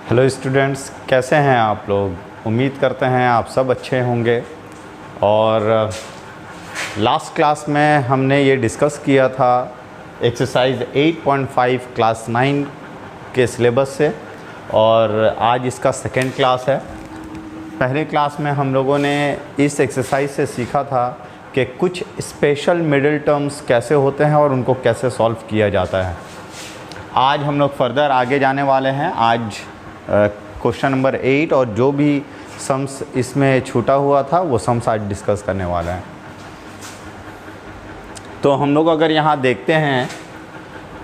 Hello students, कैसे हैं आप लोग। उम्मीद करते हैं आप सब अच्छे होंगे। और लास्ट क्लास में हमने ये डिस्कस किया था एक्सरसाइज 8.5 क्लास 9 के सिलेबस से, और आज इसका सेकेंड क्लास है। पहले क्लास में हम लोगों ने इस एक्सरसाइज से सीखा था कि कुछ स्पेशल मिडिल टर्म्स कैसे होते हैं और उनको कैसे सॉल्व किया जाता है। आज हम लोग फर्दर आगे जाने वाले हैं। आज क्वेश्चन नंबर 8 और जो भी सम्स इसमें छूटा हुआ था वो सम्स आज डिस्कस करने वाले हैं। तो हम लोग अगर यहाँ देखते हैं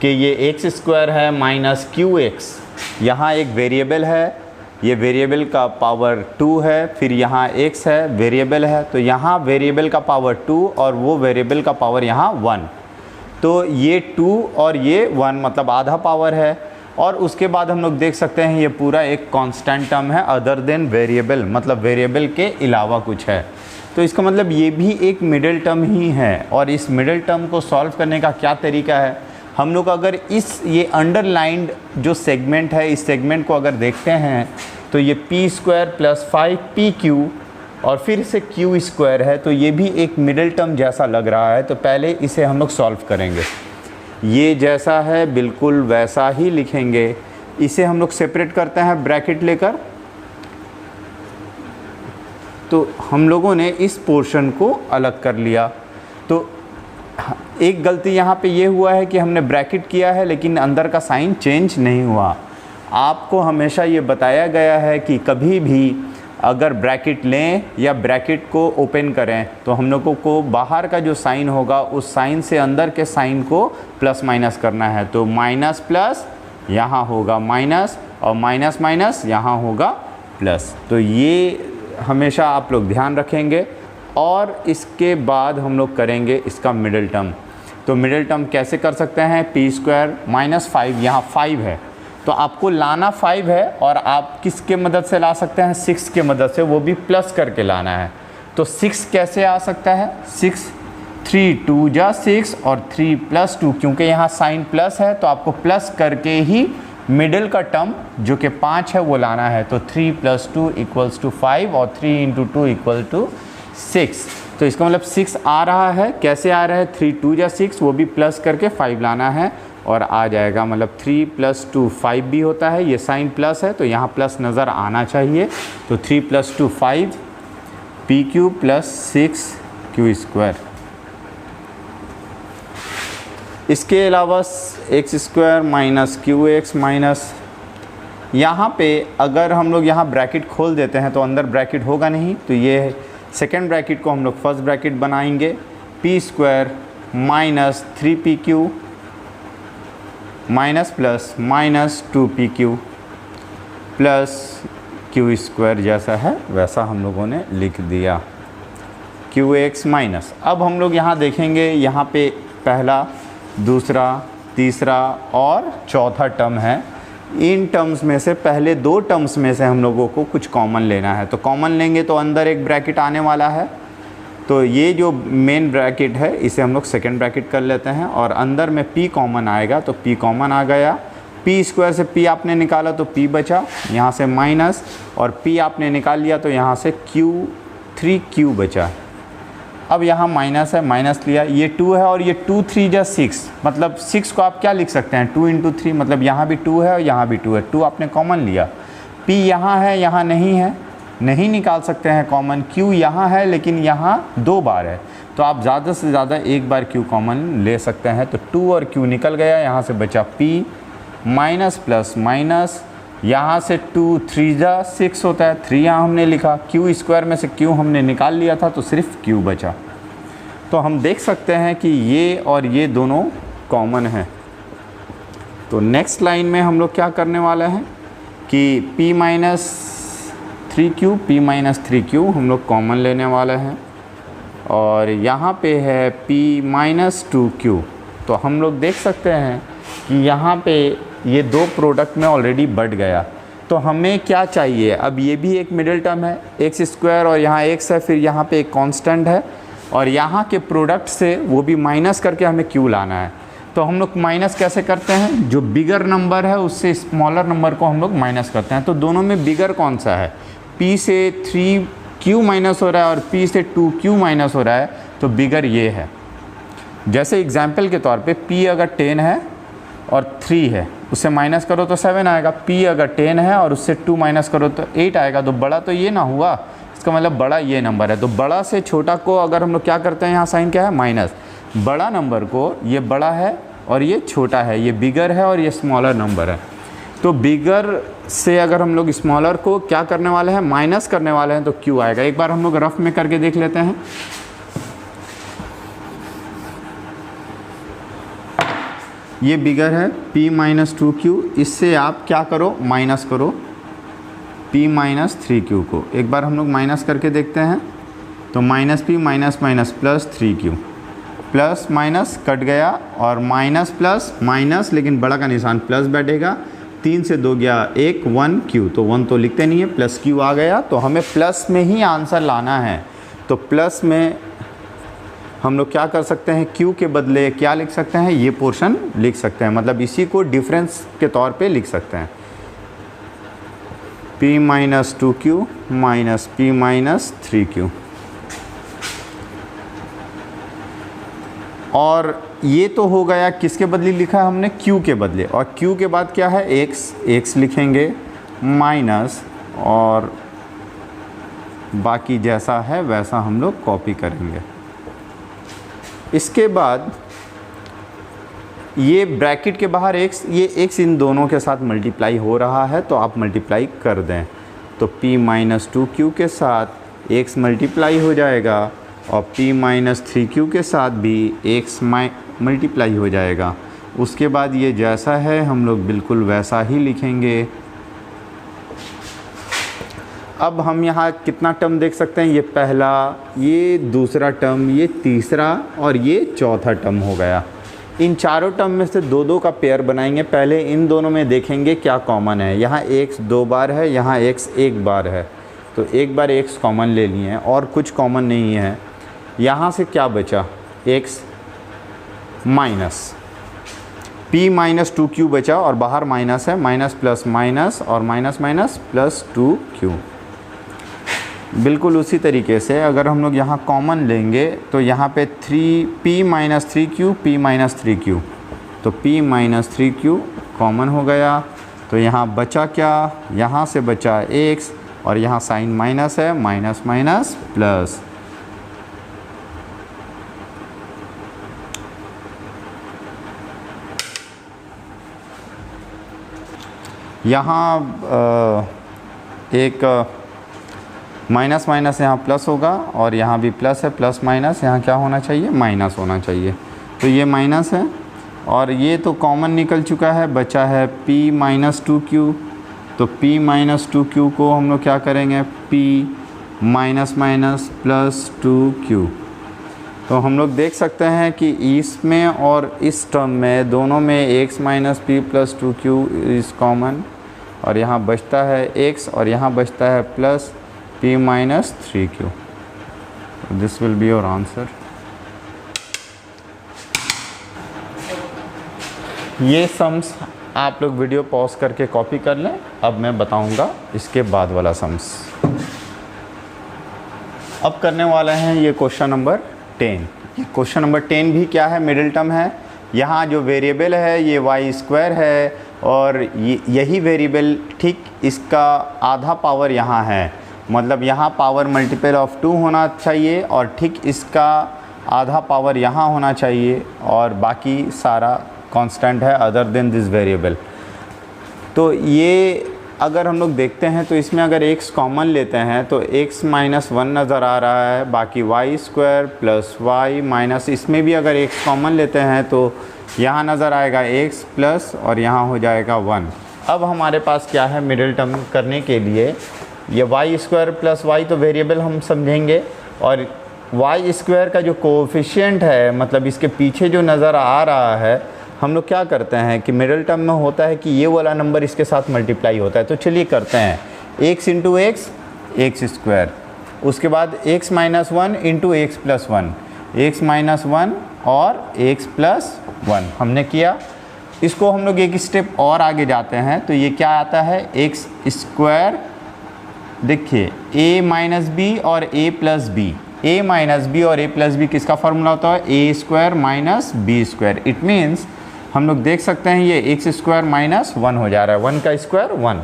कि ये एक्स स्क्वायर है माइनस क्यू एक्स, यहाँ एक वेरिएबल है, ये वेरिएबल का पावर 2 है, फिर यहाँ x है, वेरिएबल है, तो यहाँ वेरिएबल का पावर 2 और वो वेरिएबल का पावर यहाँ 1। तो ये 2 और ये 1 मतलब आधा पावर है। और उसके बाद हम लोग देख सकते हैं ये पूरा एक कांस्टेंट टर्म है अदर देन वेरिएबल, मतलब वेरिएबल के अलावा कुछ है। तो इसका मतलब ये भी एक मिडिल टर्म ही है। और इस मिडिल टर्म को सॉल्व करने का क्या तरीका है, हम लोग अगर ये अंडरलाइंड जो सेगमेंट है, इस सेगमेंट को अगर देखते हैं तो ये पी स्क्वायर प्लस 5pq और फिर से क्यू स्क्वायर है, तो ये भी एक मिडिल टर्म जैसा लग रहा है। तो पहले इसे हम लोग सॉल्व करेंगे। ये जैसा है बिल्कुल वैसा ही लिखेंगे। इसे हम लोग सेपरेट करते हैं ब्रैकेट लेकर। तो हम लोगों ने इस पोर्शन को अलग कर लिया। तो एक गलती यहाँ पे ये हुआ है कि हमने ब्रैकेट किया है लेकिन अंदर का साइन चेंज नहीं हुआ। आपको हमेशा ये बताया गया है कि कभी भी अगर ब्रैकेट लें या ब्रैकेट को ओपन करें तो हम लोगों को बाहर का जो साइन होगा उस साइन से अंदर के साइन को प्लस माइनस करना है। तो माइनस प्लस यहाँ होगा माइनस और माइनस माइनस यहाँ होगा प्लस। तो ये हमेशा आप लोग ध्यान रखेंगे। और इसके बाद हम लोग करेंगे इसका मिडिल टर्म। तो मिडिल टर्म कैसे कर सकते हैं, पी स्क्वायर माइनस 5, यहाँ 5 है तो आपको लाना 5 है, और आप किसके मदद से ला सकते हैं, 6 के मदद से, वो भी प्लस करके लाना है। तो 6 कैसे आ सकता है, 6 3 2 जा 6 और 3 + 2, क्योंकि यहाँ साइन प्लस है तो आपको प्लस करके ही मिडिल का टर्म जो कि 5 है वो लाना है। तो 3 + 2 = 5 और 3 × 2 = 6। तो इसका मतलब 6 आ रहा है। कैसे आ रहा है, 3 2 जा 6, वो भी प्लस करके 5 लाना है और आ जाएगा। मतलब 3 + 2 5 भी होता है, ये साइन प्लस है तो यहाँ प्लस नज़र आना चाहिए। तो 3 + 2 5 pq + 6q²। इसके अलावा x² माइनस qx माइनस, यहाँ पे अगर हम लोग यहाँ ब्रैकेट खोल देते हैं तो अंदर ब्रैकेट होगा नहीं, तो ये सेकेंड ब्रैकेट को हम लोग फर्स्ट ब्रैकेट बनाएंगे। p² minus 3pq minus plus minus 2pq plus q² जैसा है वैसा हम लोगों ने लिख दिया, qx माइनस। अब हम लोग यहाँ देखेंगे, यहाँ पे पहला, दूसरा, तीसरा और चौथा टर्म है। इन टर्म्स में से पहले 2 टर्म्स में से हम लोगों को कुछ कॉमन लेना है। तो कॉमन लेंगे तो अंदर एक ब्रैकेट आने वाला है, तो ये जो मेन ब्रैकेट है इसे हम लोग सेकेंड ब्रैकेट कर लेते हैं और अंदर में p कॉमन आएगा। तो p कॉमन आ गया, p² से p आपने निकाला तो p बचा, यहाँ से माइनस, और p आपने निकाल लिया तो यहाँ से 3q बचा। अब यहाँ माइनस है, माइनस लिया, ये 2 है और ये 2 3 जा 6, मतलब 6 को आप क्या लिख सकते हैं, 2 × 3, मतलब यहाँ भी 2 है और यहाँ भी 2 है। 2 आपने कॉमन लिया, p यहाँ है यहाँ नहीं है, नहीं निकाल सकते हैं कॉमन। q यहाँ है लेकिन यहाँ 2 बार है, तो आप ज़्यादा से ज़्यादा एक बार q कॉमन ले सकते हैं। तो 2 और q निकल गया, यहाँ से बचा p माइनस प्लस माइनस, यहाँ से 2 3 जा 6 होता है, 3 यहाँ हमने लिखा, q² में से q हमने निकाल लिया था तो सिर्फ q बचा। तो हम देख सकते हैं कि ये और ये दोनों कॉमन है। तो नेक्स्ट लाइन में हम लोग क्या करने वाले हैं कि p - 3q हम लोग कॉमन लेने वाले हैं, और यहाँ पे है p - 2q। तो हम लोग देख सकते हैं कि यहाँ पे ये 2 प्रोडक्ट में ऑलरेडी बढ़ गया। तो हमें क्या चाहिए, अब ये भी एक मिडिल टर्म है, x² और यहाँ x है, फिर यहाँ पे एक कांस्टेंट है, और यहाँ के प्रोडक्ट से वो भी माइनस करके हमें q लाना है। तो हम लोग माइनस कैसे करते हैं, जो बिगर नंबर है उससे स्मॉलर नंबर को हम लोग माइनस करते हैं। तो दोनों में बिगर कौन सा है, p से 3q माइनस हो रहा है और p से 2q माइनस हो रहा है, तो बिगर ये है। जैसे एग्जाम्पल के तौर पे p अगर 10 है और 3 है, उससे माइनस करो तो 7 आएगा। p अगर 10 है और उससे 2 माइनस करो तो 8 आएगा। तो बड़ा तो ये ना हुआ, इसका मतलब बड़ा ये नंबर है। तो बड़ा से छोटा को अगर हम लोग क्या करते हैं, यहाँ साइन क्या है, माइनस। बड़ा नंबर को ये बड़ा है और ये छोटा है, ये बिगर है और ये स्मॉलर नंबर है। तो बिगर से अगर हम लोग स्मॉलर को क्या करने वाले हैं, माइनस करने वाले हैं, तो q आएगा। एक बार हम लोग रफ में करके देख लेते हैं। ये बिगर है p माइनस 2q, इससे आप क्या करो, माइनस करो p माइनस 3q को। एक बार हम लोग माइनस करके देखते हैं। तो minus p minus minus plus 3q, plus minus cut गया और माइनस प्लस माइनस, लेकिन बड़ा का निशान प्लस बैठेगा। 3 से 2 गया 1, 1q, तो 1 तो लिखते नहीं है, प्लस q आ गया। तो हमें प्लस में ही आंसर लाना है। तो प्लस में हम लोग क्या कर सकते हैं, q के बदले क्या लिख सकते हैं, ये पोर्शन लिख सकते हैं। मतलब इसी को डिफरेंस के तौर पे लिख सकते हैं। p minus 2q minus p minus 3q। और ये तो हो गया किसके बदले लिखा है हमने, q के बदले। और q के बाद क्या है, x लिखेंगे माइनस, और बाकी जैसा है वैसा हम लोग कॉपी करेंगे। इसके बाद ये ब्रैकेट के बाहर x, ये x इन दोनों के साथ मल्टीप्लाई हो रहा है, तो आप मल्टीप्लाई कर दें। तो p माइनस 2q के साथ x मल्टीप्लाई हो जाएगा और p माइनस 3q के साथ भी x मल्टीप्लाई हो जाएगा। उसके बाद ये जैसा है हम लोग बिल्कुल वैसा ही लिखेंगे। अब हम यहाँ कितना टर्म देख सकते हैं, ये पहला, ये दूसरा टर्म, ये तीसरा और ये चौथा टर्म हो गया। इन चारों टर्म में से दो दो का पेयर बनाएंगे। पहले इन दोनों में देखेंगे क्या कॉमन है। यहाँ x 2 बार है, यहाँ x 1 बार है, तो एक बार x कॉमन ले लिए हैं और कुछ कॉमन नहीं है। यहाँ से क्या बचा, x minus p minus 2q बचा और बाहर माइनस है, माइनस प्लस माइनस और माइनस माइनस प्लस 2q। बिल्कुल उसी तरीके से अगर हम लोग यहाँ कॉमन लेंगे तो यहाँ पे p minus 3q, p minus 3q, तो p माइनस 3q कॉमन हो गया। तो यहाँ बचा क्या, यहाँ से बचा x और यहाँ साइन माइनस है, माइनस माइनस प्लस। यहाँ एक माइनस माइनस यहाँ प्लस होगा और यहाँ भी प्लस है, प्लस माइनस यहाँ क्या होना चाहिए, माइनस होना चाहिए। तो ये माइनस है और ये तो कॉमन निकल चुका है, बचा है p माइनस 2q। तो p माइनस 2q को हम लोग क्या करेंगे, p minus minus plus 2q। तो हम लोग देख सकते हैं कि इसमें और इस टर्म में दोनों में x minus p plus 2q is common, और यहाँ बचता है x और यहाँ बचता है plus p minus 3q। This will be your answer. ये सम्स आप लोग वीडियो पॉज करके कॉपी कर लें। अब मैं बताऊंगा इसके बाद वाला सम्स। अब करने वाले हैं ये क्वेश्चन नंबर 10। क्वेश्चन नंबर 10 भी क्या है, मिडिल टर्म है। यहाँ जो वेरिएबल है ये y स्क्वायर है और यही वेरिएबल ठीक इसका आधा पावर यहाँ है, मतलब यहाँ पावर मल्टीपल ऑफ 2 होना चाहिए और ठीक इसका आधा पावर यहाँ होना चाहिए और बाकी सारा कांस्टेंट है अदर देन दिस वेरिएबल। तो ये अगर हम लोग देखते हैं तो इसमें अगर x कॉमन लेते हैं तो x माइनस 1 नज़र आ रहा है, बाकी y square plus y minus, इसमें भी अगर x कॉमन लेते हैं तो यहाँ नज़र आएगा x प्लस और यहाँ हो जाएगा 1। अब हमारे पास क्या है, मिडिल टर्म करने के लिए ये y स्क्वायर प्लस y तो वेरिएबल हम समझेंगे, और y स्क्वायर का जो कोएफिशिएंट है मतलब इसके पीछे जो नज़र आ रहा है, हम लोग क्या करते हैं कि मिडिल टर्म में होता है कि ये वाला नंबर इसके साथ मल्टीप्लाई होता है। तो चलिए करते हैं, x into x x square, उसके बाद x minus 1 into x plus 1, x minus 1 और x प्लस 1 हमने किया। इसको हम लोग एक स्टेप और आगे जाते हैं तो ये क्या आता है, एक्स स्क्वायर, देखिए a माइनस बी और a plus B, a minus B और a प्लस बी किसका फॉर्मूला होता है, a square minus B square. It means हम लोग देख सकते हैं ये एक्स स्क्वायर माइनस 1 हो जा रहा है, 1 का स्क्वायर 1।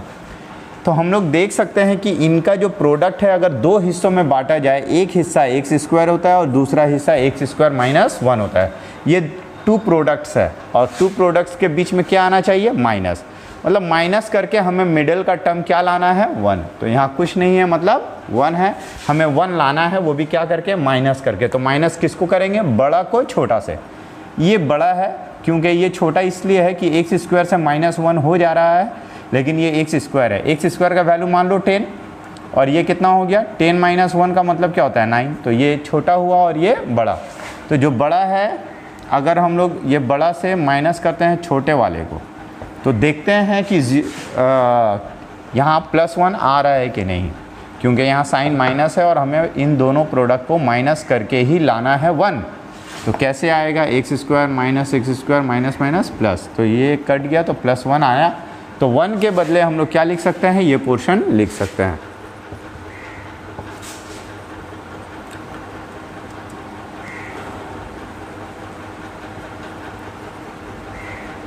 तो हम लोग देख सकते हैं कि इनका जो प्रोडक्ट है अगर दो हिस्सों में बांटा जाए, एक हिस्सा एक्स स्क्वायर होता है और दूसरा हिस्सा एक्स स्क्वायर माइनस 1 होता है। ये टू प्रोडक्ट्स है और टू प्रोडक्ट्स के बीच में क्या आना चाहिए, माइनस, मतलब माइनस करके हमें मिडिल का टर्म क्या लाना है, 1। तो यहाँ कुछ नहीं है मतलब 1 है, हमें 1 लाना है, वो भी क्या करके, माइनस करके। तो माइनस किसको करेंगे, बड़ा को छोटा से। ये बड़ा है क्योंकि ये छोटा इसलिए है कि एक्स स्क्वायर से माइनस 1 हो जा रहा है, लेकिन ये एक्स स्क्वायर है। एक्स स्क्वायर का वैल्यू मान लो 10 और ये कितना हो गया, 10 माइनस 1 का मतलब क्या होता है, 9। तो ये छोटा हुआ और ये बड़ा। तो जो बड़ा है, अगर हम लोग ये बड़ा से माइनस करते हैं छोटे वाले को तो देखते हैं कि यहाँ +1 आ रहा है कि नहीं, क्योंकि यहाँ साइन माइनस है और हमें इन दोनों प्रोडक्ट को माइनस करके ही लाना है 1। तो कैसे आएगा, x square minus x square minus minus plus, तो ये कट गया तो +1 आया। तो 1 के बदले हम लोग क्या लिख सकते हैं, ये पोर्शन लिख सकते हैं।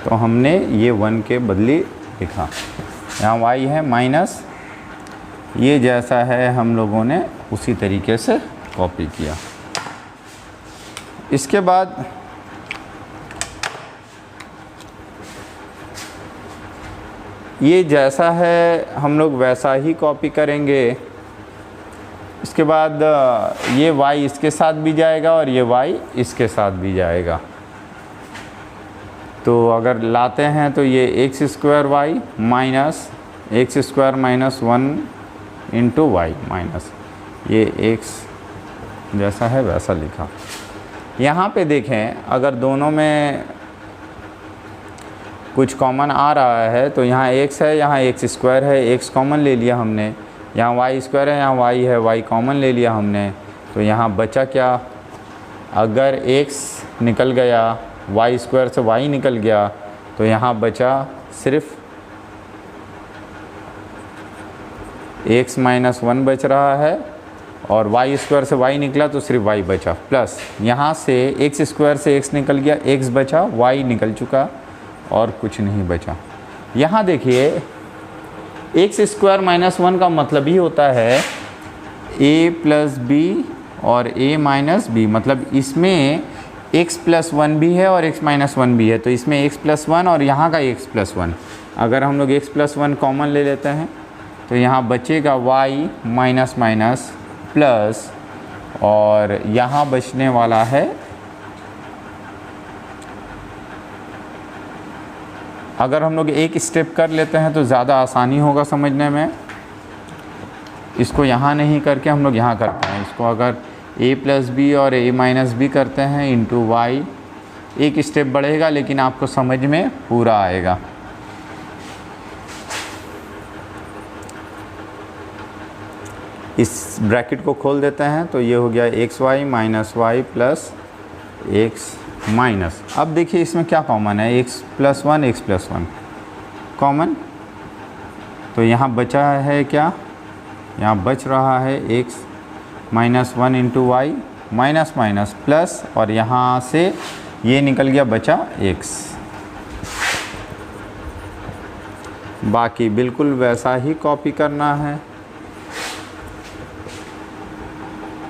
तो हमने ये 1 के बदले लिखा। यहाँ y है माइनस, ये जैसा है हम लोगों ने उसी तरीके से कॉपी किया। इसके बाद ये जैसा है हम लोग वैसा ही कॉपी करेंगे। इसके बाद ये y इसके साथ भी जाएगा और ये y इसके साथ भी जाएगा। तो अगर लाते हैं तो ये x square y minus x square minus 1 into y minus, ये एक्स जैसा है वैसा लिखा। यहाँ पे देखें अगर दोनों में कुछ कॉमन आ रहा है तो यहाँ x है, यहाँ एक्स स्क्वायर है, x कॉमन ले लिया हमने। यहाँ वाई स्क्वायर है, यहाँ y है, y कॉमन ले लिया हमने। तो यहाँ बचा क्या, अगर x निकल गया, y स्क्वायर से y निकल गया, तो यहाँ बचा सिर्फ x माइनस 1 बच रहा है और y स्क्वायर से y निकला तो सिर्फ y बचा, प्लस यहाँ से एक्स स्क्वायर से x निकल गया, x बचा, y निकल चुका और कुछ नहीं बचा। यहाँ देखिए एक्स स्क्वायर माइनस 1 का मतलब ही होता है a प्लस बी और a माइनस बी, मतलब इसमें x प्लस 1 भी है और x माइनस 1 भी है। तो इसमें x प्लस 1 और यहाँ का x प्लस 1, अगर हम लोग x प्लस 1 कॉमन ले लेते हैं तो यहाँ बचेगा y माइनस माइनस प्लस, और यहाँ बचने वाला है, अगर हम लोग एक स्टेप कर लेते हैं तो ज़्यादा आसानी होगा समझने में। इसको यहाँ नहीं करके हम लोग यहाँ करते हैं, इसको अगर a प्लस बी और a माइनस बी करते हैं इंटू वाई, एक स्टेप बढ़ेगा लेकिन आपको समझ में पूरा आएगा। इस ब्रैकेट को खोल देते हैं तो ये हो गया x y minus y plus x minus. अब देखिए इसमें क्या कॉमन है, x plus 1 x plus 1 common, तो यहाँ बचा है क्या, यहाँ बच रहा है x minus 1 into y minus minus plus, और यहाँ से ये निकल गया बचा x। बाकी बिल्कुल वैसा ही कॉपी करना है।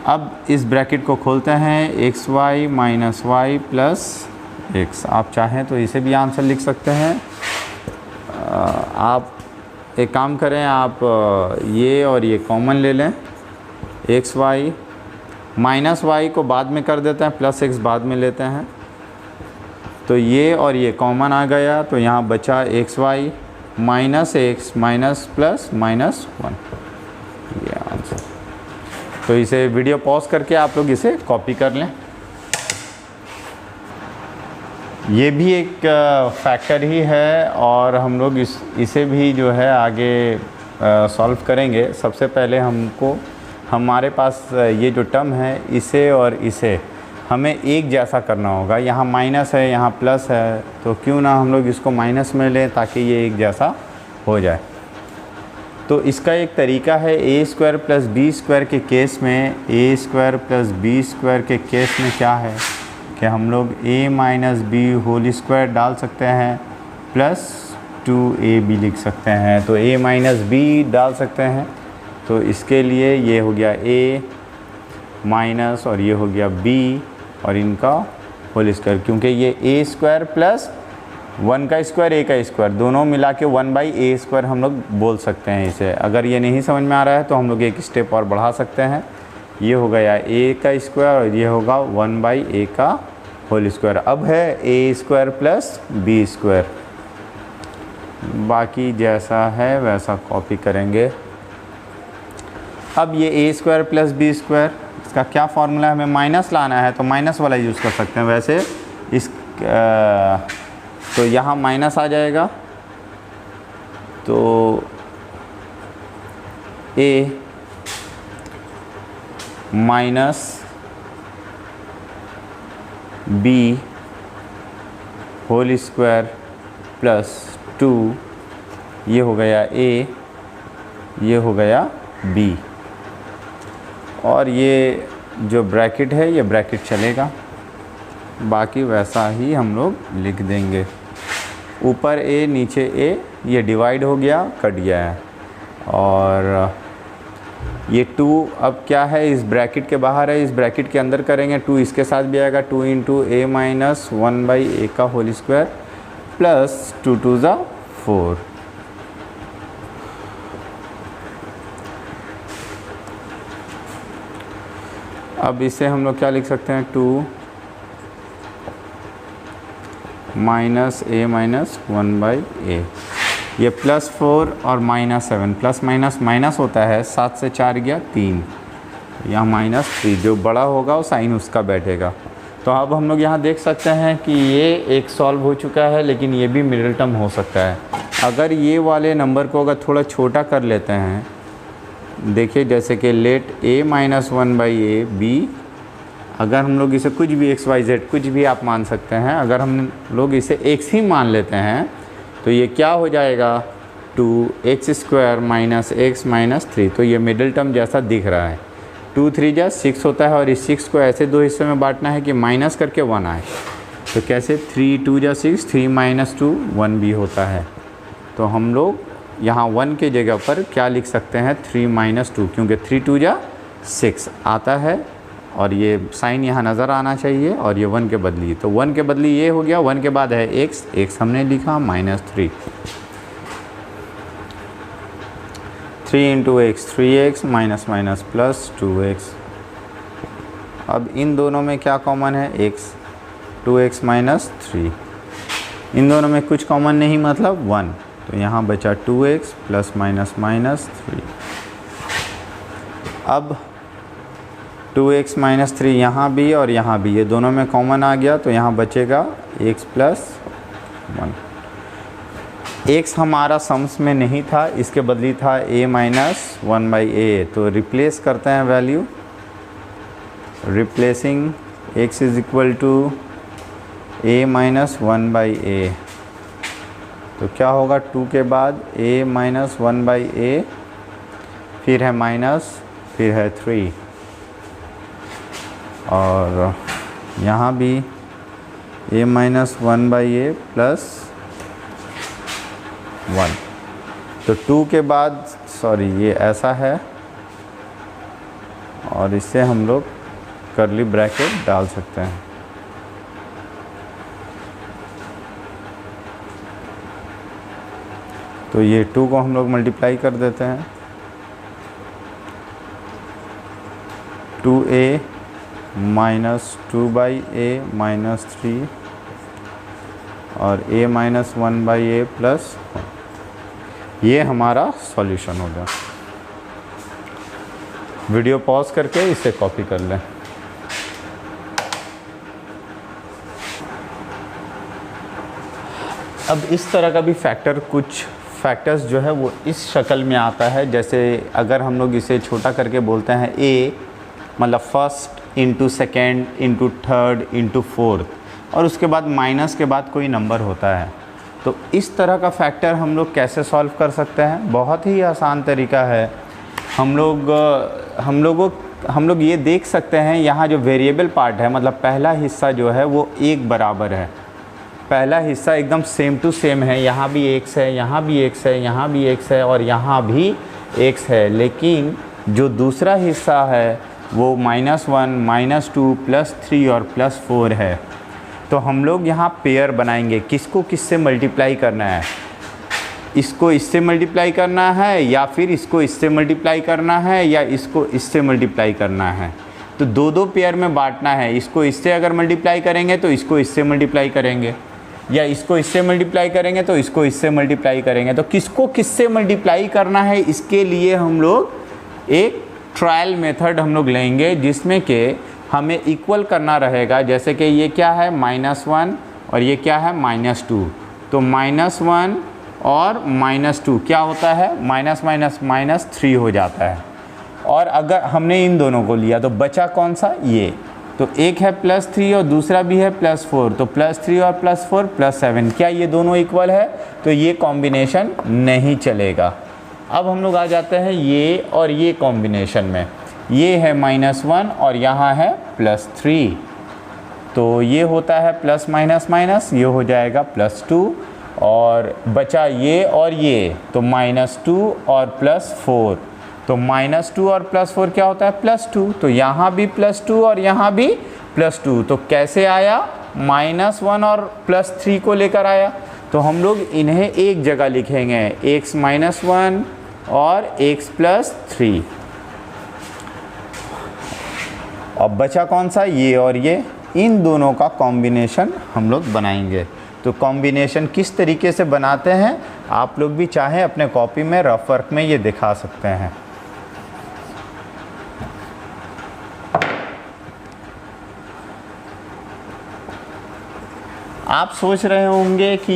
अब इस ब्रैकेट को खोलते हैं, x y minus y plus x. आप चाहें तो इसे भी आंसर लिख सकते हैं। आप एक काम करें, आप ये और ये कॉमन ले लें, एक्स वाई माइनस वाई को बाद में कर देते हैं, प्लस एक्स बाद में लेते हैं। तो ये और ये कॉमन आ गया, तो यहाँ बचा x y minus x minus plus minus 1, ये आंसर। तो इसे वीडियो पॉज करके आप लोग इसे कॉपी कर लें। ये भी एक फैक्टर ही है और हम लोग इसे भी जो है आगे सॉल्व करेंगे। सबसे पहले हमको हमारे पास ये जो टर्म है इसे और इसे हमें एक जैसा करना होगा। यहाँ माइनस है, यहाँ प्लस है, तो क्यों ना हम लोग इसको माइनस में लें ताकि ये एक जैसा हो जाए। तो इसका एक तरीका है, A square plus B square के केस में, A square plus B square के केस में क्या है कि हम लोग a minus B whole square डाल सकते हैं प्लस 2ab लिख सकते हैं। तो a माइनस बी डाल सकते हैं, तो इसके लिए ये हो गया a माइनस और ये हो गया b और इनका होल स्क्वायर, क्योंकि ये a स्क्वायर प्लस 1 का स्क्वायर a का स्क्वायर दोनों मिला के 1/a स्क्वायर हम लोग बोल सकते हैं इसे। अगर ये नहीं समझ में आ रहा है तो हम लोग एक स्टेप और बढ़ा सकते हैं। ये हो गया a का स्क्वायर और ये होगा 1/a का होल स्क्वायर। अब है a square plus b square, बाकी जैसा है वैसा कॉपी करेंगे। अब ये a square plus B square, इसका क्या फार्मूला है, हमें माइनस लाना है तो माइनस वाला यूज़ कर सकते हैं। वैसे इस तो यहाँ माइनस आ जाएगा, तो a minus b whole square plus 2, ये हो गया a, ये हो गया b, और ये जो ब्रैकेट है ये ब्रैकेट चलेगा, बाकी वैसा ही हम लोग लिख देंगे। ऊपर a नीचे a, ये डिवाइड हो गया, कट गया है। और ये 2 अब क्या है, इस ब्रैकेट के बाहर है, इस ब्रैकेट के अंदर करेंगे, 2 इसके साथ भी आएगा, 2 इंटू a माइनस 1/a का होल स्क्वायर प्लस 2 2 ज़ा 4। अब इसे हम लोग क्या लिख सकते हैं, 2 माइनस a माइनस 1/a, ये प्लस 4 और माइनस 7, प्लस माइनस माइनस होता है, 7 से 4 गया 3, यहाँ माइनस 3, जो बड़ा होगा वो साइन उसका बैठेगा। तो अब हम लोग यहाँ देख सकते हैं कि ये एक सॉल्व हो चुका है, लेकिन ये भी मिडिल टर्म हो सकता है। अगर ये वाले नंबर को अगर थोड़ा छोटा कर लेते हैं, देखिए जैसे कि late a minus 1/a b, अगर हम लोग इसे कुछ भी x y z कुछ भी आप मान सकते हैं, अगर हम लोग इसे x ही मान लेते हैं तो ये क्या हो जाएगा, 2x square minus x minus 3। तो ये मिडिल टर्म जैसा दिख रहा है, 2 3 जा 6 होता है, और इस 6 को ऐसे दो हिस्से में बांटना है कि माइनस करके 1 आए। तो कैसे, 3 2 जा 6, 3 माइनस 2 1 भी होता है। तो हम लोग यहाँ 1 के जगह पर क्या लिख सकते हैं, 3 माइनस 2, क्योंकि 3 2 जा 6 आता है, और ये साइन यहाँ नज़र आना चाहिए, और ये 1 के बदली, तो 1 के बदली ये हो गया, 1 के बाद है x हमने लिखा minus 3, 3 into x 3x minus minus plus 2x। अब इन दोनों में क्या कॉमन है, x, 2x माइनस 3, इन दोनों में कुछ कॉमन नहीं, मतलब 1, तो यहाँ बचा 2x प्लस माइनस माइनस 3। अब 2x माइनस 3 यहाँ भी और यहाँ भी, ये दोनों में कॉमन आ गया, तो यहाँ बचेगा x प्लस 1। x हमारा सम्स में नहीं था, इसके बदली था a माइनस 1/a, तो रिप्लेस करते हैं value, replacing x is equal to a minus 1/a, तो क्या होगा, 2 के बाद a माइनस 1/a, फिर है माइनस, फिर है 3, और यहाँ भी a माइनस 1/a प्लस 1। तो 2 के बाद, सॉरी ये ऐसा है, और इससे हम लोग कर्ली ब्रैकेट डाल सकते हैं। तो ये 2 को हम लोग मल्टीप्लाई कर देते हैं, 2a माइनस 2/a माइनस 3 और a माइनस 1/a प्लस 1। ये हमारा सॉल्यूशन हो गया। वीडियो पॉज करके इसे कॉपी कर लें। अब इस तरह का भी फैक्टर, कुछ फैक्टर्स जो है वो इस शक्ल में आता है, जैसे अगर हम लोग इसे छोटा करके बोलते हैं a, मतलब first into second into third into fourth, और उसके बाद माइनस के बाद कोई नंबर होता है। तो इस तरह का फैक्टर हम लोग कैसे सॉल्व कर सकते हैं? बहुत ही आसान तरीका है। हम लोग ये देख सकते हैं, यहाँ जो वेरिएबल पार्ट है, मतलब पहला हिस्सा जो है वो एक बराबर है। पहला हिस्सा एकदम सेम टू सेम है, यहाँ भी x है, यहाँ भी x है, यहाँ भी x है और यहाँ भी x है। लेकिन जो दूसरा हिस्सा है वो -1, -2, +3 और +4 है। तो हम लोग यहाँ पेयर बनाएंगे। किसको किससे मल्टीप्लाई करना है? इसको इससे मल्टीप्लाई करना है, या फिर इसको इससे मल्टीप्लाई करना है, या इसको इससे मल्टीप्लाई करना है। तो दो दो पेयर में बांटना है। इसको इससे अगर मल्टीप्लाई करेंगे तो इसको इससे मल्टीप्लाई करेंगे, या इसको इससे मल्टीप्लाई करेंगे तो इसको इससे मल्टीप्लाई करेंगे। तो किसको किससे मल्टीप्लाई करना है, इसके लिए हम लोग एक ट्रायल मेथड हम लोग लेंगे, जिसमें कि हमें इक्वल करना रहेगा। जैसे कि ये क्या है -1 और ये क्या है -2। तो -1 और -2 क्या होता है? -3 हो जाता है। और अगर हमने इन दोनों को लिया तो बचा कौन सा? ये। तो एक है +3 और दूसरा भी है +4, तो +3 और +4 +7। क्या ये दोनों इक्वल है? तो ये कॉम्बिनेशन नहीं चलेगा। अब हम लोग आ जाते हैं ये और ये कॉम्बिनेशन में। ये है -1 और यहाँ है +3, तो ये होता है प्लस माइनस माइनस, ये हो जाएगा +2, और बचा ये और ये, तो -2 और +4। तो -2 और +4 क्या होता है? +2। तो यहाँ भी +2 और यहाँ भी +2। तो कैसे आया? -1 और +3 को लेकर आया। तो हम लोग इन्हें एक जगह लिखेंगे, x -1 और x +3। अब बचा कौन सा? ये और ये। इन दोनों का कॉम्बिनेशन हम लोग बनाएंगे। तो कॉम्बिनेशन किस तरीके से बनाते हैं, आप लोग भी चाहें अपने कॉपी में रफ वर्क में ये दिखा सकते हैं। आप सोच रहे होंगे कि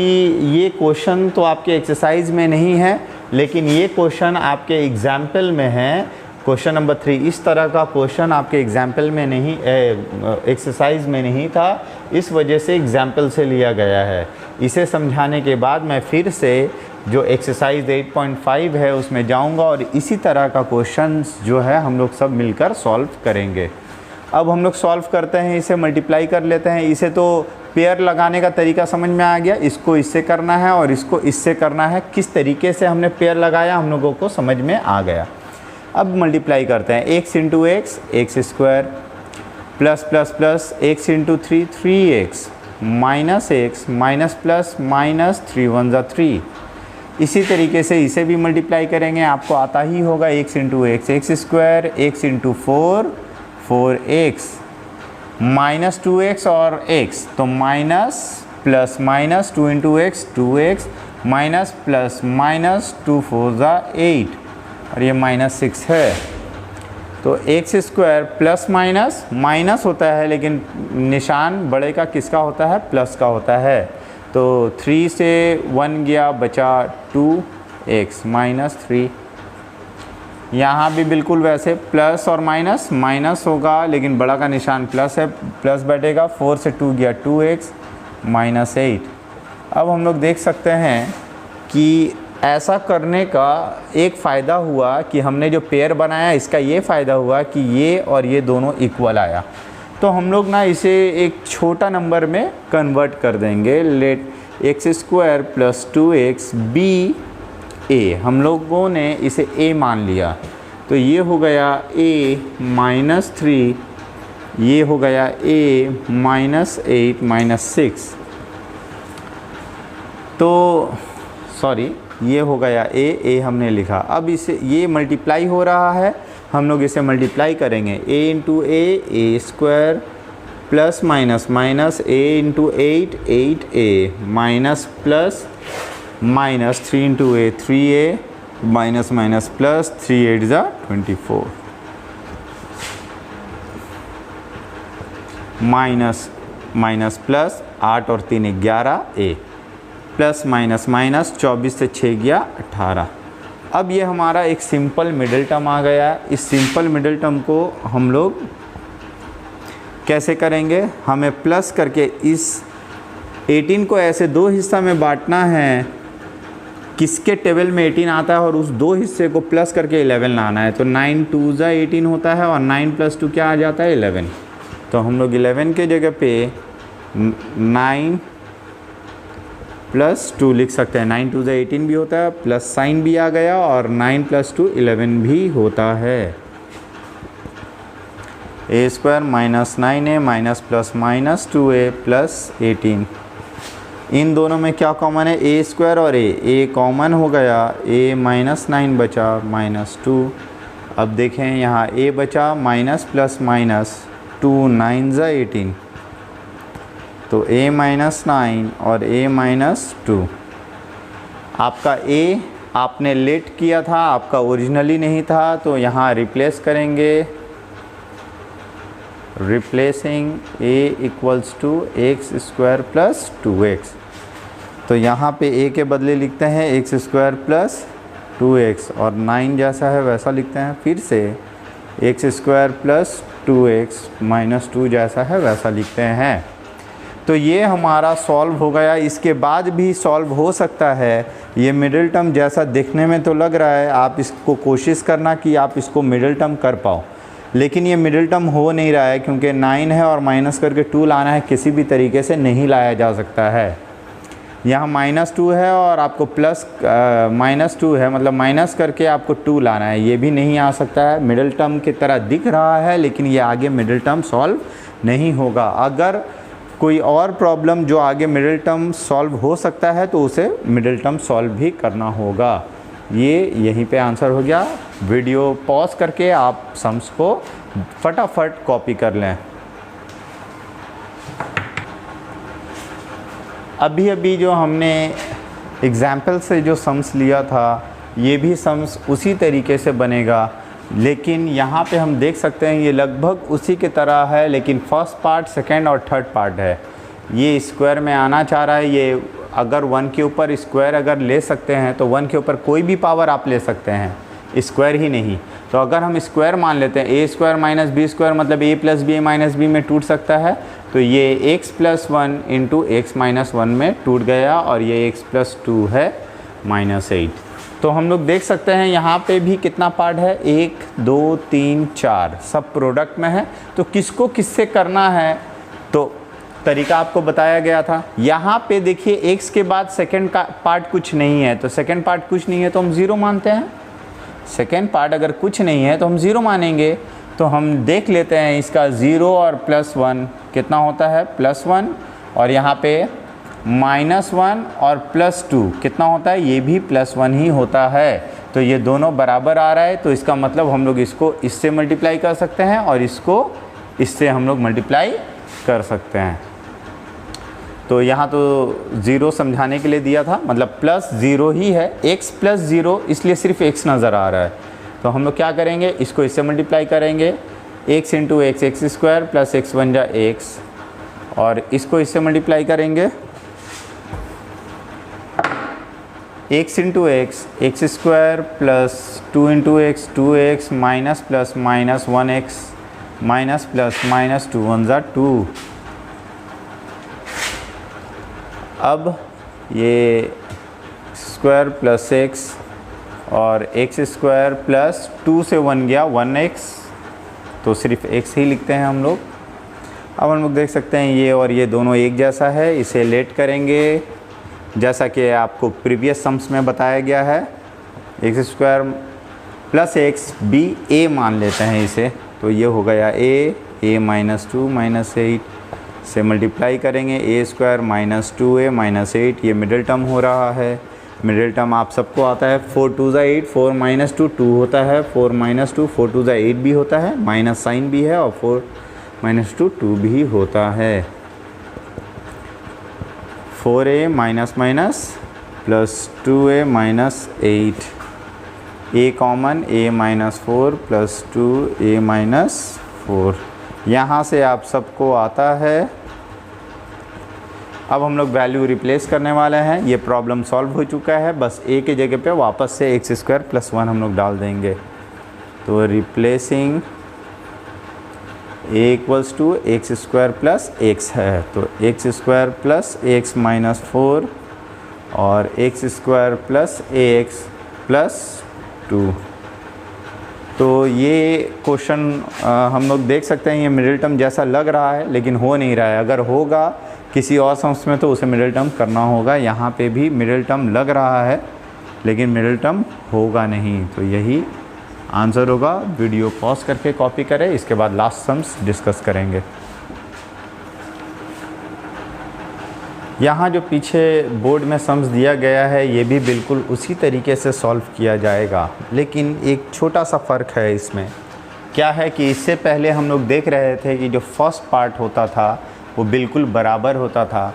ये क्वेश्चन तो आपके एक्सरसाइज में नहीं है, लेकिन ये क्वेश्चन आपके एग्जाम्पल में है। क्वेश्चन नंबर 3 इस तरह का क्वेश्चन आपके एग्जाम्पल में नहीं, एक्सरसाइज में नहीं था, इस वजह से एग्जाम्पल से लिया गया है। इसे समझाने के बाद मैं फिर से जो एक्सरसाइज 8.5 है उसमें जाऊंगा और इसी तरह का क्वेश्चंस जो है हम लोग सब मिलकर सॉल्व करेंगे। अब हम लोग सॉल्व करते हैं, इसे मल्टीप्लाई कर लेते हैं। इसे तो पेयर लगाने का तरीका समझ में आ गया, इसको इससे करना है और इसको इससे करना है। किस तरीके से हमने पेयर लगाया हम लोगों को समझ में आ गया। अब मल्टीप्लाई करते हैं, x into x x² plus plus plus x into 3 3x minus x minus plus minus 3 1 ज़ा 3। इसी तरीके से इसे भी मल्टीप्लाई करेंगे, आपको आता ही होगा, x into x x² x into 4 4x minus 2x और x, तो minus plus minus 2 into x 2x minus plus minus 2 4 ज़ा 8 और ये -6 है। तो x² प्लस माइनस माइनस होता है, लेकिन निशान बड़े का किसका होता है? प्लस का होता है। तो 3 से 1 गया, बचा 2x -3। यहाँ भी बिल्कुल वैसे प्लस और माइनस माइनस होगा, लेकिन बड़ा का निशान प्लस है, प्लस बैठेगा। 4 से 2 गया 2x -8। अब हम लोग देख सकते हैं कि ऐसा करने का एक फ़ायदा हुआ कि हमने जो पेयर बनाया इसका ये फ़ायदा हुआ कि ये और ये दोनों इक्वल आया। तो हम लोग ना इसे एक छोटा नंबर में कन्वर्ट कर देंगे। Late x² plus 2x B a, हम लोगों ने इसे a मान लिया। तो ये हो गया a -3, ये हो गया a -8 -6। तो सॉरी, ये हो गया a हमने लिखा। अब इसे ये मल्टीप्लाई हो रहा है, हम लोग इसे मल्टीप्लाई करेंगे। a into a² plus minus minus a into 8 minus plus minus 3 into a 3a minus minus plus 3 8 ज़ा 24 माइनस माइनस प्लस 8 और 3 11a प्लस माइनस माइनस 24 से 6 गया 18। अब ये हमारा एक सिंपल मिडिल टर्म आ गया। इस सिंपल मिडिल टर्म को हम लोग कैसे करेंगे, हमें प्लस करके इस 18 को ऐसे दो हिस्सा में बांटना है, किसके टेबल में 18 आता है और उस दो हिस्से को प्लस करके 11 लाना है। तो 9 2 ज़ा 18 होता है और 9 + 2 क्या आ जाता है 11। तो हम लोग 11 के जगह पे 9 + 2 लिख सकते हैं। 9 2 ज़ा 18 भी होता है, प्लस साइन भी आ गया और 9 + 2 11 भी होता है। a² - 9a minus plus minus 2a + 18, इन दोनों में क्या कॉमन है, a² और a कॉमन हो गया, a - 9 बचा -2। अब देखें यहाँ a बचा माइनस प्लस माइनस 2 9 ज़ा 18, तो a - 9 और a - 2। आपका a आपने लेट किया था, आपका ओरिजिनली नहीं था, तो यहाँ रिप्लेस करेंगे, रिप्लेसिंग a = x² + 2x। तो यहाँ पे a के बदले लिखते हैं x² + 2x और 9 जैसा है वैसा लिखते हैं, फिर से x² + 2x - 2 जैसा है वैसा लिखते हैं। तो ये हमारा सॉल्व हो गया। इसके बाद भी सॉल्व हो सकता है। ये मिडिल टर्म जैसा दिखने में तो लग रहा है, आप इसको कोशिश करना कि आप इसको मिडिल टर्म कर पाओ, लेकिन ये मिडिल टर्म हो नहीं रहा है क्योंकि 9 है और माइनस करके 2 लाना है, किसी भी तरीके से नहीं लाया जा सकता है। यहाँ -2 है और आपको प्लस -2 है, मतलब माइनस करके आपको 2 लाना है, ये भी नहीं आ सकता है। मिडिल टर्म की तरह दिख रहा है लेकिन ये आगे मिडिल टर्म सॉल्व नहीं होगा। अगर कोई और प्रॉब्लम जो आगे मिडिल टर्म सॉल्व हो सकता है तो उसे मिडिल टर्म सॉल्व भी करना होगा। ये यहीं पे आंसर हो गया। वीडियो पॉज करके आप सम्स को फटाफट कॉपी कर लें। अभी जो हमने एग्जाम्पल से जो सम्स लिया था, ये भी सम्स उसी तरीके से बनेगा, लेकिन यहाँ पे हम देख सकते हैं ये लगभग उसी की तरह है, लेकिन फर्स्ट पार्ट, सेकंड और थर्ड पार्ट है। ये स्क्वायर में आना चाह रहा है। ये अगर 1 के ऊपर स्क्वायर अगर ले सकते हैं तो 1 के ऊपर कोई भी पावर आप ले सकते हैं, स्क्वायर ही नहीं। तो अगर हम स्क्वायर मान लेते हैं, a² - b² मतलब a + b - b में टूट सकता है, तो ये x + 1 × x - 1 में टूट गया और ये x + 2 है -8। तो हम लोग देख सकते हैं यहाँ पे भी कितना पार्ट है, 1 2 3 4 सब प्रोडक्ट में है। तो किसको किससे करना है तो तरीका आपको बताया गया था। यहाँ पे देखिए x के बाद सेकंड का पार्ट कुछ नहीं है, तो सेकंड पार्ट कुछ नहीं है तो हम 0 मानते हैं। सेकंड पार्ट अगर कुछ नहीं है तो हम 0 मानेंगे। तो हम देख लेते हैं इसका 0 और +1 कितना होता है, +1, और यहाँ पे -1 और +2 कितना होता है, ये भी +1 ही होता है। तो ये दोनों बराबर आ रहा है, तो इसका मतलब हम लोग इसको इससे मल्टीप्लाई कर सकते हैं और इसको इससे हम लोग मल्टीप्लाई कर सकते हैं। तो यहाँ तो 0 समझाने के लिए दिया था, मतलब +0 ही है, x + 0 इसलिए सिर्फ x नज़र आ रहा है। तो हम लोग क्या करेंगे, इसको इससे मल्टीप्लाई करेंगे, x × x x² + x = x, और इसको इससे मल्टीप्लाई करेंगे, x × x x² + 2 × x 2x minus plus minus 1x minus plus minus 2 1 = 2। अब ये स्क्वायर प्लस x और x² प्लस 2 से 1 गया 1x, तो सिर्फ x ही लिखते हैं हम लोग। अब हम लोग देख सकते हैं ये और ये दोनों एक जैसा है, इसे लेट करेंगे जैसा कि आपको प्रीवियस सम्स में बताया गया है। x² plus x b a मान लेते हैं इसे, तो ये हो गया a -2 -8 से मल्टीप्लाई करेंगे, a² - 2a - 8, ये मिडिल टर्म हो रहा है। मिडिल टर्म आप सबको आता है, 4 2 ज़ा 8, 4 - 2 2 होता है, 4 - 2 4 2 ज़ा 8 भी होता है, माइनस साइन भी है, और 4 - 2 2 भी होता है। 4a plus 2a -8, a common, a -4 plus 2a -4, यहाँ से आप सबको आता है। अब हम लोग वैल्यू रिप्लेस करने वाले हैं। ये प्रॉब्लम सॉल्व हो चुका है, बस a के जगह पे वापस से x² + 1 हम लोग डाल देंगे। तो replacing A equals to x square plus x है, तो x square plus x minus 4 और x square plus A x plus 2। तो ये क्वेश्चन हम लोग देख सकते हैं, ये मिडिल टर्म जैसा लग रहा है लेकिन हो नहीं रहा है। अगर होगा किसी और सम्स में तो उसे मिडिल टर्म करना होगा। यहाँ पे भी मिडिल टर्म लग रहा है लेकिन मिडिल टर्म होगा नहीं, तो यही आंसर होगा। वीडियो पॉज करके कॉपी करें, इसके बाद लास्ट सम्स डिस्कस करेंगे। यहाँ जो पीछे बोर्ड में सम्स दिया गया है ये भी बिल्कुल उसी तरीके से सॉल्व किया जाएगा, लेकिन एक छोटा सा फ़र्क है इसमें। क्या है कि इससे पहले हम लोग देख रहे थे कि जो फर्स्ट पार्ट होता था वो बिल्कुल बराबर होता था,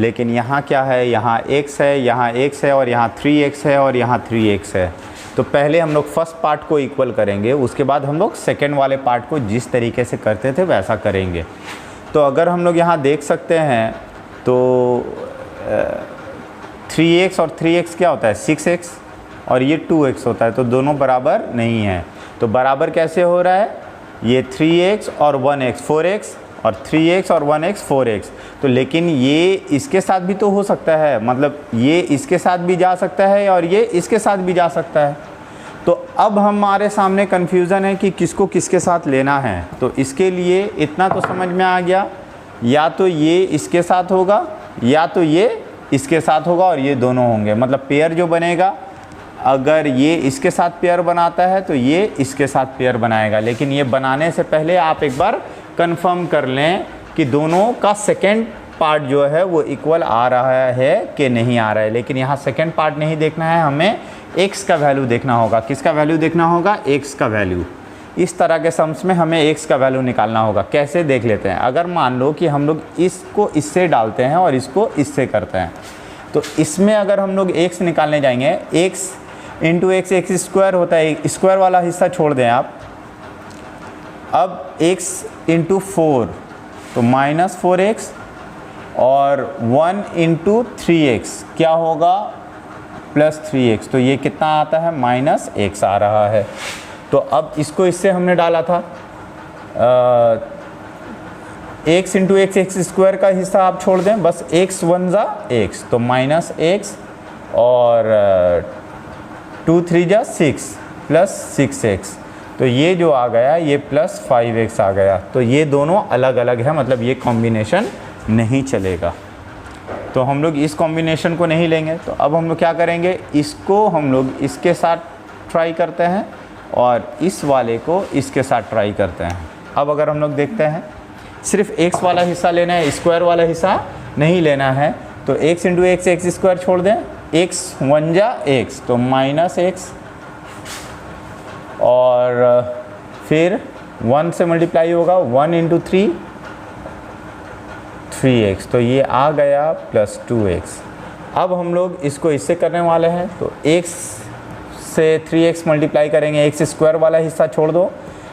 लेकिन यहाँ क्या है, यहाँ x है, यहाँ x है और यहाँ 3x है और यहाँ 3x है। तो पहले हम लोग फर्स्ट पार्ट को इक्वल करेंगे, उसके बाद हम लोग सेकेंड वाले पार्ट को जिस तरीके से करते थे वैसा करेंगे। तो अगर हम लोग यहाँ देख सकते हैं तो 3x और 3x क्या होता है 6x और ये 2x होता है, तो दोनों बराबर नहीं है। तो बराबर कैसे हो रहा है, ये 3x और 1x 4x और 3x और 1x 4x। तो लेकिन ये इसके साथ भी तो हो सकता है, मतलब ये इसके साथ भी जा सकता है और ये इसके साथ भी जा सकता है। तो अब हमारे सामने कन्फ्यूज़न है कि किसको किसके साथ लेना है। तो इसके लिए इतना तो समझ में आ गया, या तो ये इसके साथ होगा या तो ये इसके साथ होगा और ये दोनों होंगे। मतलब पेयर जो बनेगा, अगर ये इसके साथ पेयर बनाता है तो ये इसके साथ पेयर बनाएगा। लेकिन ये बनाने से पहले आप एक बार कंफर्म कर लें कि दोनों का सेकेंड पार्ट जो है वो इक्वल आ रहा है कि नहीं आ रहा है। लेकिन यहाँ सेकेंड पार्ट नहीं देखना है, हमें x का वैल्यू देखना होगा। किसका वैल्यू देखना होगा, x का वैल्यू। इस तरह के सम्स में हमें x का वैल्यू निकालना होगा। कैसे देख लेते हैं, अगर मान लो कि हम लोग इसको इससे डालते हैं और इसको इससे करते हैं, तो इसमें अगर हम लोग x निकालने जाएंगे, x into x x square होता है, स्क्वायर वाला हिस्सा छोड़ दें आप। अब x इंटू 4 तो माइनस 4x और 1 इंटू 3x क्या होगा प्लस 3x। तो ये कितना आता है, माइनस x आ रहा है। तो अब इसको इससे हमने डाला था, x into x x square का हिस्सा आप छोड़ दें, बस x 1 जा x, तो माइनस x और 2 3 जा 6 प्लस 6x। तो ये जो आ गया ये प्लस 5x आ गया। तो ये दोनों अलग अलग है, मतलब ये कॉम्बिनेशन नहीं चलेगा। तो हम लोग इस कॉम्बिनेशन को नहीं लेंगे। तो अब हम लोग क्या करेंगे, इसको हम लोग इसके साथ ट्राई करते हैं और इस वाले को इसके साथ ट्राई करते हैं। अब अगर हम लोग देखते हैं, सिर्फ x वाला हिस्सा लेना है, स्क्वायर वाला हिस्सा नहीं लेना है। तो x into x x square छोड़ दें, x 1 जा x, तो माइनस x और फिर 1 से मल्टीप्लाई होगा, 1 इंटू 3 3x, तो ये आ गया प्लस 2x। अब हम लोग इसको इससे करने वाले हैं, तो x से 3x मल्टीप्लाई करेंगे, एक्स स्क्वायर वाला हिस्सा छोड़ दो,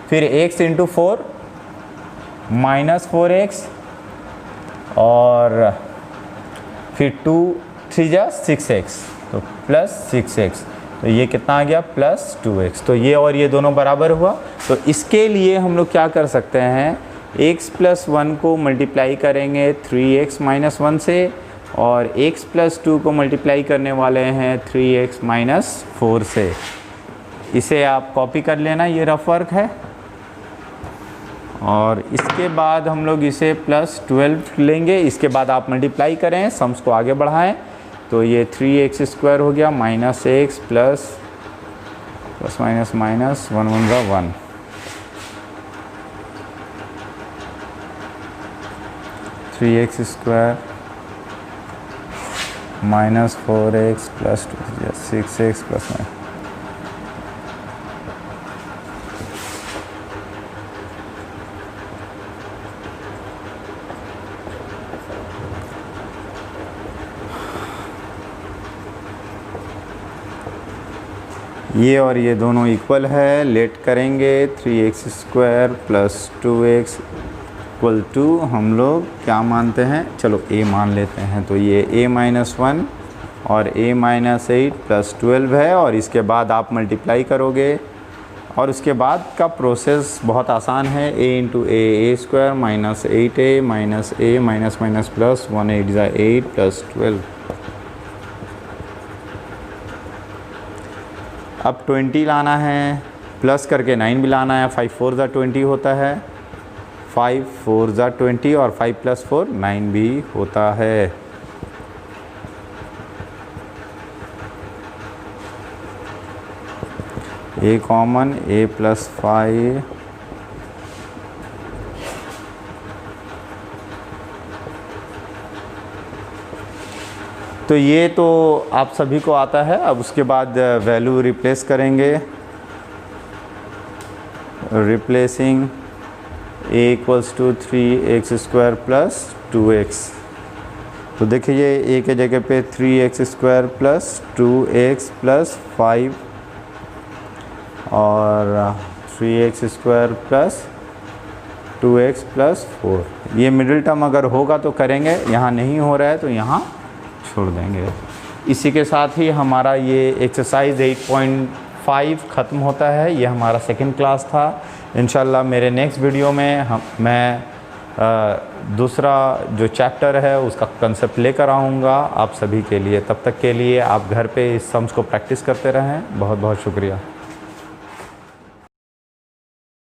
फिर x इंटू 4 माइनस 4x और फिर 2 3 जा 6x, तो प्लस 6x। तो ये कितना आ गया, प्लस 2x। तो ये और ये दोनों बराबर हुआ। तो इसके लिए हम लोग क्या कर सकते हैं, x प्लस 1 को मल्टीप्लाई करेंगे 3x माइनस 1 से और x प्लस 2 को मल्टीप्लाई करने वाले हैं 3x माइनस 4 से। इसे आप कॉपी कर लेना, ये रफ वर्क है। और इसके बाद हम लोग इसे प्लस 12 लेंगे। इसके बाद आप मल्टीप्लाई करें, सम्स को आगे बढ़ाएं, तो ये 3x स्क्वायर हो गया minus x plus minus minus 1 1 जा 1, 3x square minus 4x plus 6x plus 9। ये और ये दोनों इक्वल है, लेट करेंगे 3x square plus 2x equal to, हम लोग क्या मानते हैं, चलो a मान लेते हैं। तो ये a माइनस 1 और a माइनस 8 प्लस 12 है और इसके बाद आप मल्टीप्लाई करोगे और उसके बाद का प्रोसेस बहुत आसान है, a into A square minus 8a minus a minus minus plus 1 8 ज़ा 8 प्लस 12। अब 20 लाना है, प्लस करके 9 भी लाना है। 5 4 ज़ा 20 होता है, 5 4 ज़ा 20 और 5 प्लस 4 9 भी होता है। a कॉमन, a प्लस 5 तो ये तो आप सभी को आता है। अब उसके बाद वैल्यू रिप्लेस करेंगे, replacing a equals to 3x square plus 2x। तो देखिए a के जगह पे 3x square plus 2x plus 5 और 3x square plus 2x plus 4। ये मिडिल टर्म अगर होगा तो करेंगे, यहाँ नहीं हो रहा है तो यहाँ छोड़ देंगे। इसी के साथ ही हमारा ये एक्सरसाइज 8.5 ख़त्म होता है। ये हमारा सेकंड क्लास था। इंशाल्लाह मेरे नेक्स्ट वीडियो में मैं दूसरा जो चैप्टर है उसका कंसेप्ट लेकर आऊँगा आप सभी के लिए। तब तक के लिए आप घर पे इस सम्स को प्रैक्टिस करते रहें। बहुत बहुत शुक्रिया।